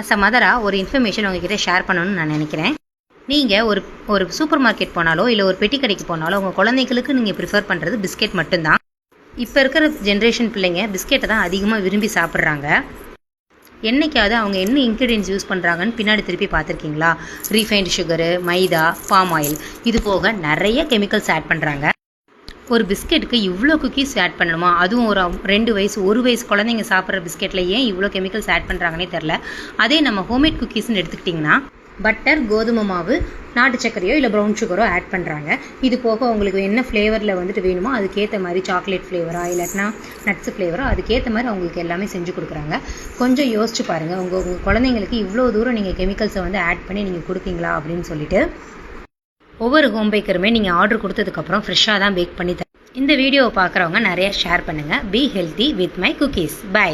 As a மதராக ஒரு information உங்ககிட்ட share பண்ணணும்னு நான் நினைக்கிறேன். நீங்கள் ஒரு சூப்பர் மார்க்கெட் போனாலோ இல்லை ஒரு பெட்டி கடைக்கு போனாலோ உங்கள் குழந்தைகளுக்கு நீங்கள் ப்ரிஃபர் பண்ணுறது பிஸ்கெட் மட்டும்தான். இப்போ இருக்கிற ஜென்ரேஷன் பிள்ளைங்க பிஸ்கெட்டை தான் அதிகமாக விரும்பி சாப்பிட்றாங்க. என்னைக்காவது அவங்க என்ன இன்க்ரீடியன்ஸ் யூஸ் பண்ணுறாங்கன்னு பின்னாடி திருப்பி பார்த்துருக்கீங்களா? ரீஃபைண்ட் சுகரு, மைதா, பாம் ஆயில், இது போக நிறைய கெமிக்கல்ஸ் ஆட் பண்ணுறாங்க. ஒரு பிஸ்கெட்டுக்கு இவ்வளோ குக்கீஸ் ஆட் பண்ணணுமா? அதுவும் ஒரு 2 வயசு 1 வயசு குழந்தைங்க சாப்பிட்ற பிஸ்கெட்டில் ஏன் இவ்வளோ கெமிக்கல்ஸ் ஆட் பண்ணுறாங்கன்னே தெரில. அதே நம்ம ஹோம்மேட் குக்கீஸ்ன்னு எடுத்துக்கிட்டிங்கன்னா பட்டர், கோதுமை மாவு, நாட்டு சர்க்கரையோ இல்லை ப்ரௌன் சுகரோ ஆட் பண்ணுறாங்க. இது போக உங்களுக்கு என்ன ஃப்ளேவரில் வந்துட்டு வேணுமோ அதுக்கேற்ற மாதிரி சாக்லேட் ஃப்ளேவரா இல்லாட்டினா நட்ஸ் ஃப்ளேவரோ அதுக்கேற்ற மாதிரி அவங்களுக்கு எல்லாமே செஞ்சு கொடுக்குறாங்க. கொஞ்சம் யோசிச்சு பாருங்கள், உங்கள் குழந்தைங்களுக்கு இவ்வளோ தூரம் நீங்கள் கெமிக்கல்ஸை வந்து ஆட் பண்ணி நீங்கள் கொடுப்பீங்களா அப்படின்னு சொல்லிட்டு. ஒவ்வொரு ஹோம் பேக்கருமே நீங்கள் ஆர்டர் கொடுத்ததுக்கப்புறம் ஃப்ரெஷ்ஷாக தான் பேக் பண்ணி தரேன். இந்த வீடியோவை பார்க்குறவங்க நிறைய ஷேர் பண்ணுங்கள். Be healthy with my cookies. By.